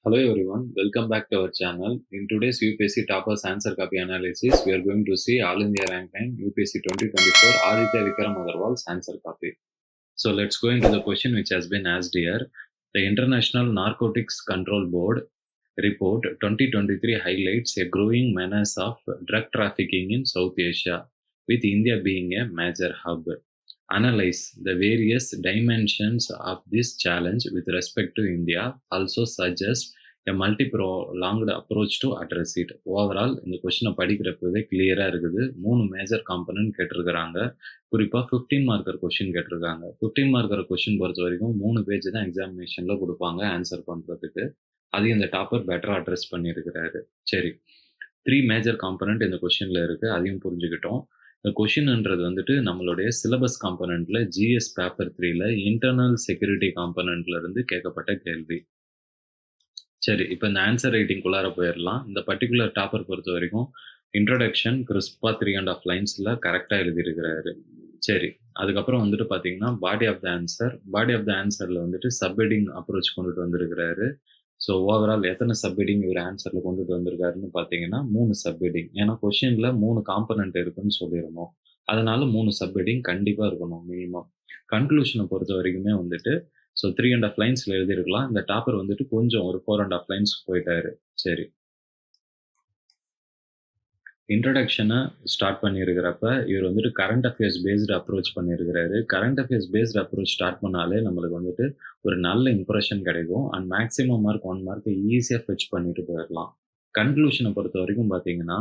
Hello everyone, welcome back to our channel. In today's UPSC Toppers Answer Copy Analysis, we are going to see All India Rank 9 UPSC 2024 Aditya Vikram Agarwal's Answer Copy. So let's go into the question which has been asked here. The International Narcotics Control Board report 2023 highlights a growing menace of drug trafficking in South Asia, with India being a major hub. Analyze the various dimensions of this challenge with respect to India, also suggest a multi-pronged approach to address it. Overall, இந்த கொஸ்டினை படிக்கிறப்பவே கிளியரா இருக்குது. 3 major component கேட்டிருக்கிறாங்க. குறிப்பா 15 marker question கேட்டிருக்காங்க. 15 marker question பொறுத்த வரைக்கும் 3 page தான் எக்ஸாமினேஷன்ல கொடுப்பாங்க ஆன்சர் பண்றதுக்கு. அதையும் இந்த டாப்பர் பெட்டரா அட்ரஸ் பண்ணியிருக்கிறாரு. சரி, 3 மேஜர் காம்பனன்ட் இந்த கொஸ்டின்ல இருக்கு. அதையும் புரிஞ்சுக்கிட்டோம். இந்த கொஷின்ன்றது வந்துட்டு நம்மளுடைய சிலபஸ் காம்பனன்ட்ல ஜிஎஸ் பேப்பர் 3ல இன்டர்னல் செக்யூரிட்டி காம்பனன்ட்ல இருந்து கேட்கப்பட்ட கேள்வி. சரி, இப்போ இந்த ஆன்சர் ரைட்டிங்குள்ளார போயிடலாம். இந்த பர்டிகுலர் டாப்பர் பொறுத்த வரைக்கும் இன்ட்ரோடக்ஷன் கிறிஸ்பா 3.5 லைன்ஸ்ல கரெக்டா எழுதியிருக்கிறாரு. சரி, அதுக்கப்புறம் வந்துட்டு பார்த்தீங்கன்னா பாடி ஆஃப் த ஆன்சர்ல வந்துட்டு சப்ஹெட்டிங் அப்ரோச் கொண்டுட்டு வந்திருக்கிறாரு. ஸோ ஓவரால் எத்தனை சப்ஹெட்டிங் இவர் ஆன்சர்ல கொண்டுட்டு வந்திருக்காருன்னு பார்த்தீங்கன்னா 3 சப்ஹெட்டிங். ஏன்னா கொஷின்ல 3 காம்பனன்ட் இருக்குன்னு சொல்லியிருந்தோம். அதனால 3 சப்ஹெட்டிங் கண்டிப்பா இருக்கணும் மினிமம். கன்க்ளூஷனை பொறுத்த வரைக்குமே வந்துட்டு ஸோ 3.5 லைன்ஸ்ல எழுதியிருக்கலாம். இந்த டாப்பர் வந்துட்டு கொஞ்சம் ஒரு 4.5 லைன்ஸ் போயிட்டாரு. சரி, இன்ட்ரடக்ஷனை ஸ்டார்ட் பண்ணியிருக்கிறப்ப இவர் வந்துட்டு கரண்ட் அஃபேர்ஸ் பேஸ்டு அப்ரோச் பண்ணியிருக்கிறாரு. Current affairs based approach start பண்ணாலே நம்மளுக்கு வந்துட்டு ஒரு நல்ல இம்ப்ரெஷன் கிடைக்கும். அண்ட் மேக்ஸிமம் மார்க் 1 மார்க்கை ஈஸியாக ஃபெச் பண்ணிட்டு போயிடலாம். கன்க்ளூஷனை பொறுத்த வரைக்கும் பார்த்தீங்கன்னா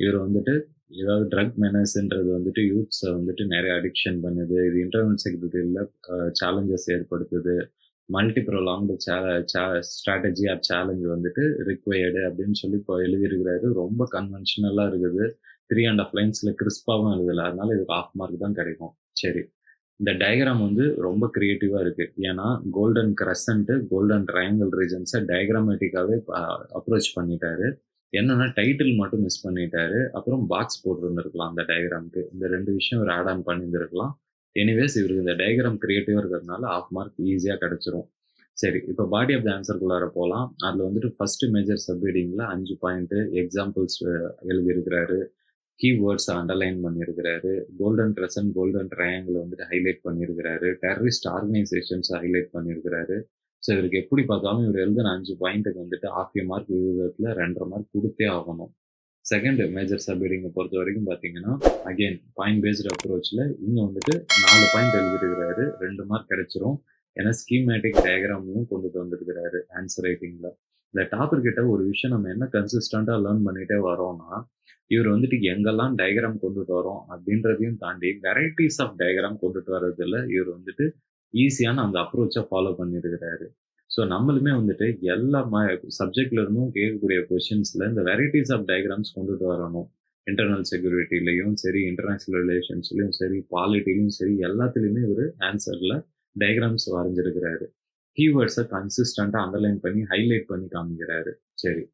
இவர் வந்துட்டு ஏதாவது ட்ரக் மெனஸ்ன்றது வந்துட்டு யூத்ஸை வந்துட்டு நிறைய அடிக்ஷன் பண்ணுது, இது இன்டர்னல் செக்யூரிட்டியில் சேலஞ்சஸ் ஏற்படுத்துது, multi prolonged strategy are challenge வந்துட்டு ரிக்வயர்டு அப்படின்னு சொல்லி இப்போ எழுதியிருக்கிறாரு. ரொம்ப கன்வென்ஷனலாக இருக்குது. 3.5 லைன்ஸில் கிறிஸ்பாவும் எழுதலை. அதனால இதுக்கு 1/2 மார்க் தான் கிடைக்கும். சரி, இந்த டயக்ராம் வந்து ரொம்ப கிரியேட்டிவாக இருக்குது. ஏன்னா கோல்டன் கிரசன்ட்டு கோல்டன் ட்ரையாங்கிள் ரீஜன்ஸை டயக்ராமேட்டிக்காகவே அப்ரோச் பண்ணிட்டாரு. என்னன்னா டைட்டில் மட்டும் மிஸ் பண்ணிட்டாரு. அப்புறம் பாக்ஸ் போட்டுருந்துருக்கலாம் அந்த டயக்ராமுக்கு. இந்த 2 விஷயம் இவர் ஆட் ஆன் பண்ணியிருந்திருக்கலாம். எனிவேஸ் இவருக்கு இந்த டயக்ராம் கிரியேட்டிவாக இருக்கிறதுனால 1/2 மார்க் ஈஸியாக கிடைச்சிரும். சரி, இப்போ பாடி ஆஃப் த ஆன்சருக்குள்ளார போகலாம். அதில் வந்துட்டு ஃபர்ஸ்ட் மேஜர் சப்ஹெட்டிங்கில் 5 பாயிண்ட்டு எக்ஸாம்பிள்ஸ் எழுதியிருக்கிறாரு. கீவேர்ட்ஸ் அண்டர்லைன் பண்ணியிருக்கிறாரு. கோல்டன் கிரசன்ட் கோல்டன் ட்ரையாங்கிள் வந்துட்டு ஹைலைட் பண்ணியிருக்கிறாரு. டெரரிஸ்ட் ஆர்கனைசேஷன்ஸ் ஹைலைட் பண்ணியிருக்கிறாரு. ஸோ இவருக்கு எப்படி பார்த்தாலும் இவர் எழுதின 5 பாயிண்ட்டுக்கு வந்துட்டு 1/2 மார்க் விகிதத்தில் 2.5 மார்க் கொடுத்தே ஆகணும். செகண்ட் மேஜர் சப்ஹெட்டிங்கை பொறுத்த வரைக்கும் பார்த்தீங்கன்னா அகெயின் பாயிண்ட் பேஸ்டு அப்ரோச்சில் இங்கே வந்துட்டு 4 பாயிண்ட் எழுதிருக்கிறாரு. 2 மார்க் கிடைச்சிரும். ஏன்னா ஸ்கீமேட்டிக் டயக்ராமையும் கொண்டுட்டு வந்திருக்கிறாரு ஆன்சர் ரைட்டிங்கில். இந்த டாப்பர் கிட்ட ஒரு விஷயம் நம்ம என்ன கன்சிஸ்டண்டாக லேர்ன் பண்ணிட்டே வரோம்னா இவர் வந்துட்டு எங்கெல்லாம் டயக்ராம் கொண்டுட்டு வரோம் அப்படின்றதையும் தாண்டி வெரைட்டிஸ் ஆஃப் டயக்ராம் கொண்டுட்டு வர்றதுல இவர் வந்துட்டு ஈஸியான அந்த அப்ரோச்சை ஃபாலோ பண்ணியிருக்கிறாரு. ஸோ நம்மளுமே வந்துட்டு எல்லா சப்ஜெக்ட்ல இருந்தும் கேட்கக்கூடிய கொஸ்டின்ஸ்ல இந்த வெரைட்டிஸ் ஆஃப் டயக்ராம்ஸ் கொண்டுட்டு வரணும். இன்டர்னல் செக்யூரிட்டிலையும் சரி, இன்டர்நேஷனல் ரிலேஷன்ஸ்லையும் சரி, பாலிட்டிலையும் சரி, எல்லாத்துலேயுமே இவர் ஆன்சர்ல டயக்ராம்ஸ் வரைஞ்சிருக்கிறாரு. கீவேர்ட்ஸை கன்சிஸ்டண்டா அண்டர்லைன் பண்ணி ஹைலைட் பண்ணி காமிக்கிறாரு. சரி,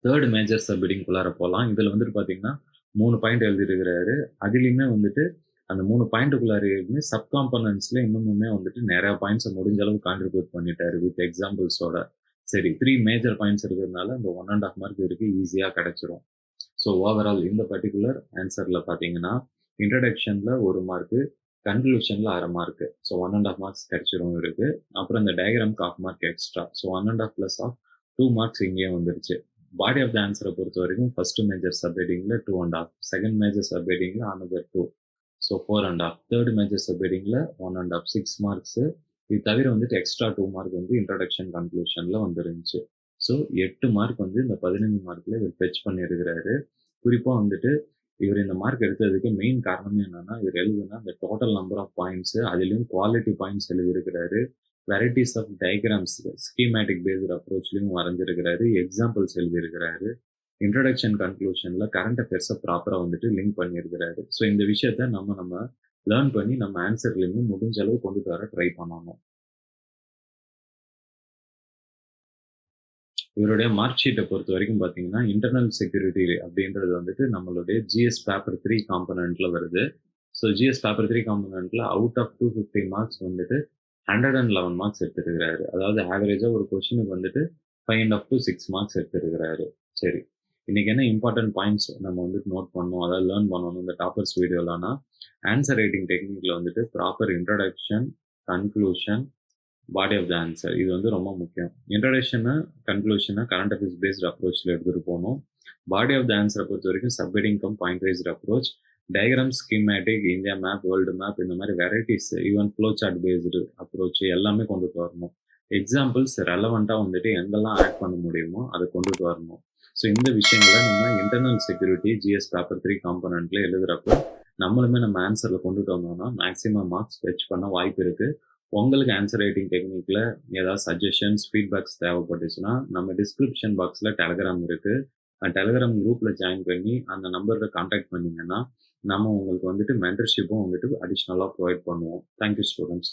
தேர்ட் மேஜர் சப்ஹெட்டிங்குள்ளார போகலாம். இதில் வந்துட்டு பார்த்தீங்கன்னா 3 பாயிண்ட் எழுதியிருக்கிறாரு. அதுலேயுமே வந்துட்டு அந்த 3 பாயிண்ட்டுக்குள்ளாரையுமே சப் காம்பனன்ட்ஸ்ல இன்னுமுமே வந்துட்டு நிறைய பாயிண்ட்ஸை முடிஞ்ச அளவு கான்ட்ரிபியூட் பண்ணிட்டாரு வித் எக்ஸாம்பிள்ஸோட. சரி, 3 மேஜர் பாயிண்ட்ஸ் இருக்கிறதுனால அந்த 1.5 மார்க் இருக்கு ஈஸியாக கிடைச்சிரும். ஸோ ஓவரால் இந்த பர்டிகுலர் ஆன்சர்ல பார்த்தீங்கன்னா இன்ட்ரடக்ஷன்ல 1 மார்க்கு, கன்க்ளூஷன்ல 1/2 மார்க்கு. ஸோ 1.5 மார்க்ஸ் கிடைச்சிரும் இருக்கு. அப்புறம் இந்த டயக்ராம்க்கு 1/2 mark extra. So 1.5 plus half 2 marks இங்கேயே வந்துருச்சு. பாடி ஆஃப் த ஆன்சரை பொறுத்த வரைக்கும் ஃபர்ஸ்ட் மேஜர் சப்ஹெட்டிங்ல 2.5, செகண்ட் மேஜர் சப்ஹெட்டிங்ல another 2, ஸோ 4.5, தேர்ட் மேஜர் சப்ஹெட்டிங்ல 1.5, 6 மார்க்ஸ். இது தவிர வந்துட்டு எக்ஸ்ட்ரா 2 மார்க் வந்து இன்ட்ரடக்ஷன் கன்க்ளூஷன்ல வந்துருந்துச்சு. ஸோ 8 மார்க் வந்து இந்த 15 மார்க்ல இவர் ஃபெச் பண்ணியிருக்கிறாரு. குறிப்பா வந்துட்டு இவர் இந்த மார்க் எடுத்ததுக்கு மெயின் காரணமே என்னன்னா இவர் எழுதுனா இந்த டோட்டல் நம்பர் ஆஃப் பாயிண்ட்ஸ், அதிலும் குவாலிட்டி பாயிண்ட்ஸ் எழுதியிருக்கிறாரு. Varieties of diagrams schematic based அப்ரோச்லையும் வரைஞ்சிருக்கிறாரு. எக்ஸாம்பிள்ஸ் எழுதியிருக்கிறாரு. இன்ட்ரடக்ஷன் கன்க்ளூஷன்ல கரண்ட் அஃபேர்ஸை ப்ராப்பராக வந்துட்டு லிங்க் பண்ணியிருக்கிறாரு. ஸோ இந்த விஷயத்த நம்ம லேர்ன் பண்ணி நம்ம ஆன்சர்லையுமே முடிஞ்ச அளவு கொண்டுட்டு வர ட்ரை பண்ணணும். இவருடைய மார்க் ஷீட்டை பொறுத்த வரைக்கும் பார்த்தீங்கன்னா இன்டர்னல் செக்யூரிட்டி அப்படின்றது வந்துட்டு நம்மளுடைய ஜிஎஸ் பேப்பர் 3 காம்பனண்ட்ல வருது. ஸோ ஜிஎஸ் பேப்பர் 3 காம்பனண்ட்ல அவுட் ஆஃப் 250 மார்க்ஸ் வந்துட்டு 111 மார்க்ஸ் எடுத்துருக்கிறாரு. அதாவது ஆவரேஜா ஒரு கொஸ்டினுக்கு வந்துட்டு 5 to 6 மார்க்ஸ் எடுத்திருக்கிறாரு. சரி. இன்னைக்கு என்ன இம்பார்ட்டன்ட் பாயிண்ட்ஸ் நம்ம வந்துட்டு நோட் பண்ணணும், அதாவது லேர்ன் பண்ணணும் இந்த டாப்பர்ஸ் வீடியோலனா, ஆன்சர் ரைட்டிங் டெக்னிக்ல வந்துட்டு proper introduction, conclusion, body of the answer. இது வந்து ரொம்ப முக்கியம். இன்ட்ரோடக்ஷனு, கன்க்ளூஷன கரண்ட் அஃபேர்ஸ் பேஸ்ட் அப்ரோச்ல எடுத்துட்டு போணும். பாடி ஆஃப் த ஆன்சர பொறுத்தவரைக்கும் sub heading cum point wise approach. Diagram, schematic, India map, world map இந்த மாரி varieties, even flow chart based approach எல்லாமே கொண்டுட்டு வரணும். எக்ஸாம்பிள்ஸ் ரெலவென்ட்டா வந்துட்டு எங்கெல்லாம் ஆட் பண்ண முடியுமோ அத கொண்டுட்டு வரணும். ஸோ இந்த விஷயங்கள நம்ம இன்டர்னல் செக்யூரிட்டி ஜிஎஸ் பேப்பர் 3 காம்போனன்ட்ல எழுதுறப்போ, நம்மளுமே நம்ம ஆன்சர்ல கொண்டுட்டு வந்தோம்னா, மேக்ஸிமம் மார்க்ஸ் ஃபெச் பண்ண வாய்ப்பு இருக்கு. உங்களுக்கு ஆன்சர் ரைட்டிங் டெக்னிக்ல ஏதாவது சஜஷன்ஸ், ஃபீட்பேக்ஸ் தேவைப்பட்டுச்சுன்னா, நம்ம டிஸ்கிரிப்ஷன் பாக்ஸ்ல டெலகிராம் இருக்கு. டெலகிராம் குரூப்ல ஜாயின் பண்ணி, அந்த நம்பர்ல கான்டாக்ட் பண்ணீங்கன்னா, நம்ம உங்களுக்கு வந்துட்டு மென்டர்ஷிப்பும் வந்துட்டு அடிஷனலா ப்ரொவைட் பண்ணுவோம். Thank you students.